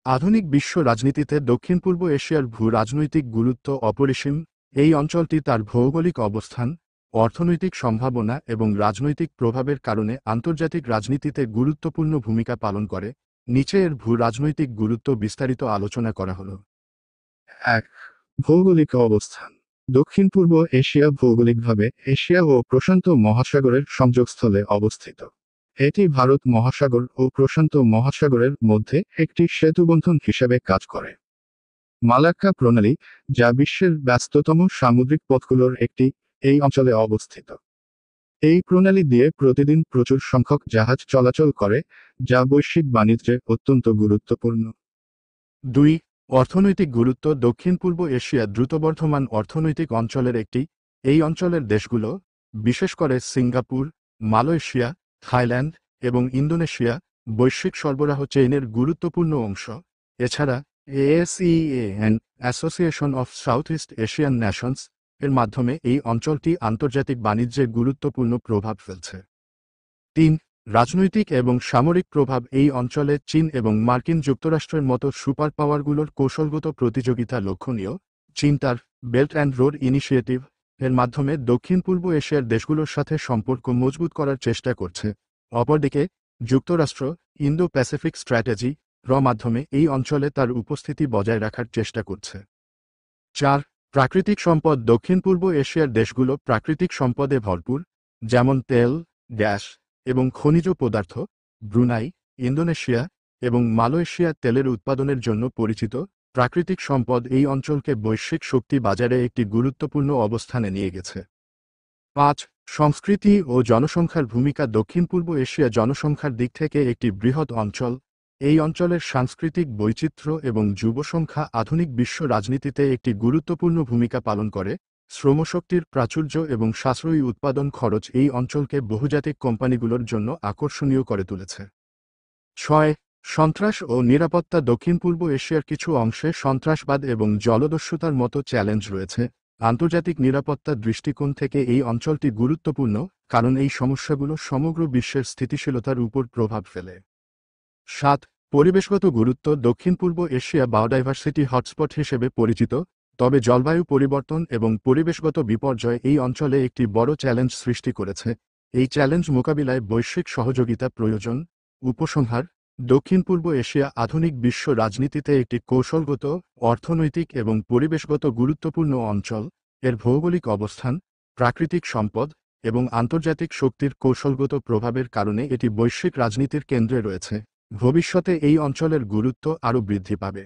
আধুনিক বিশ্ব রাজনীতিতে দক্ষিণ পূর্ব এশিয়ার ভূ-রাজনৈতিক গুরুত্ব অপরিসীম। এই অঞ্চলটি তার ভৌগোলিক অবস্থান, অর্থনৈতিক সম্ভাবনা এবং রাজনৈতিক প্রভাবের কারণে আন্তর্জাতিক রাজনীতিতে গুরুত্বপূর্ণ ভূমিকা পালন করে। নিচে এর ভূ-রাজনৈতিক গুরুত্ব বিস্তারিত আলোচনা করা হলো। 1. ভৌগোলিক অবস্থান। দক্ষিণ পূর্ব এশিয়া ভৌগোলিকভাবে এশিয়া ও প্রশান্ত মহাসাগরের সংযোগস্থলে অবস্থিত। এটি ভারত মহাসাগর ও প্রশান্ত মহাসাগরের মধ্যে একটি সেতুবন্ধন হিসেবে কাজ করে। মালাক্কা প্রণালী, যা বিশ্বের ব্যস্ততম সামুদ্রিক পথগুলোর একটি, এই অঞ্চলে অবস্থিত। এই প্রণালী দিয়ে প্রতিদিন প্রচুর সংখ্যক জাহাজ চলাচল করে, যা বৈশ্বিক বাণিজ্যে অত্যন্ত গুরুত্বপূর্ণ। 2. অর্থনৈতিক গুরুত্ব। দক্ষিণ পূর্ব এশিয়া দ্রুতবর্ধমান অর্থনৈতিক অঞ্চলের একটি। এই অঞ্চলের দেশগুলো, বিশেষ করে সিঙ্গাপুর, মালয়েশিয়া, থাইল্যান্ড এবং ইন্দোনেশিয়া, বৈশ্বিক সরবরাহ চেইনের গুরুত্বপূর্ণ অংশ। এছাড়া ASEAN, association of south east Asian Nations, এর মাধ্যমে এই অঞ্চলটি আন্তর্জাতিক বাণিজ্যে গুরুত্বপূর্ণ প্রভাব ফেলছে। 3. রাজনৈতিক এবং সামরিক প্রভাব। এই অঞ্চলে চীন এবং মার্কিন যুক্তরাষ্ট্রের মতো সুপার পাওয়ারগুলোর কৌশলগত প্রতিযোগিতা লক্ষণীয়। চীন তার বেল্ট অ্যান্ড রোড ইনিশিয়েটিভ এর মাধ্যমে দক্ষিণ পূর্ব এশিয়ার দেশগুলোর সাথে সম্পর্ক মজবুত করার চেষ্টা করছে। অপরদিকে যুক্তরাষ্ট্র ইন্দো প্যাসিফিক স্ট্র্যাটেজি মাধ্যমে এই অঞ্চলে তার উপস্থিতি বজায় রাখার চেষ্টা করছে। 4. প্রাকৃতিক সম্পদ। দক্ষিণ পূর্ব এশিয়ার দেশগুলো প্রাকৃতিক সম্পদে ভরপুর, যেমন তেল, গ্যাস এবং খনিজ পদার্থ। ব্রুনাই, ইন্দোনেশিয়া এবং মালয়েশিয়া তেলের উৎপাদনের জন্য পরিচিত। প্রাকৃতিক সম্পদ এই অঞ্চলকে বৈশ্বিক শক্তি বাজারে একটি গুরুত্বপূর্ণ অবস্থানে নিয়ে গেছে। 5. সংস্কৃতি ও জনসংখ্যার ভূমিকা। দক্ষিণ পূর্ব এশিয়া জনসংখ্যার দিক থেকে একটি বৃহৎ অঞ্চল। এই অঞ্চলের সাংস্কৃতিক বৈচিত্র্য এবং যুবসংখ্যা আধুনিক বিশ্ব রাজনীতিতে একটি গুরুত্বপূর্ণ ভূমিকা পালন করে। শ্রমশক্তির প্রাচুর্য এবং সাশ্রয়ী উৎপাদন খরচ এই অঞ্চলকে বহুজাতিক কোম্পানিগুলোর জন্য আকর্ষণীয় করে তুলেছে। 6. সন্ত্রাস ও নিরাপত্তা। দক্ষিণ পূর্ব এশিয়ার কিছু অংশে সন্ত্রাসবাদ এবং জলদস্যুতার মতো চ্যালেঞ্জ রয়েছে। আন্তর্জাতিক নিরাপত্তার দৃষ্টিকোণ থেকে এই অঞ্চলটি গুরুত্বপূর্ণ, কারণ এই সমস্যাগুলো সমগ্র বিশ্বের স্থিতিশীলতার উপর প্রভাব ফেলে। 7. পরিবেশগত গুরুত্ব। দক্ষিণ পূর্ব এশিয়া বায়োডাইভার্সিটি হটস্পট হিসেবে পরিচিত, তবে জলবায়ু পরিবর্তন এবং পরিবেশগত বিপর্যয় এই অঞ্চলে একটি বড় চ্যালেঞ্জ সৃষ্টি করেছে। এই চ্যালেঞ্জ মোকাবিলায় বৈশ্বিক সহযোগিতা প্রয়োজন। উপসংহার: দক্ষিণ পূর্ব এশিয়া আধুনিক বিশ্ব রাজনীতিতে একটি কৌশলগত, অর্থনৈতিক এবং পরিবেশগত গুরুত্বপূর্ণ অঞ্চল। এর ভৌগোলিক অবস্থান, প্রাকৃতিক সম্পদ এবং আন্তর্জাতিক শক্তির কৌশলগত প্রভাবের কারণে এটি বৈশ্বিক রাজনীতির কেন্দ্রে রয়েছে। ভবিষ্যতে এই অঞ্চলের গুরুত্ব আরও বৃদ্ধি পাবে।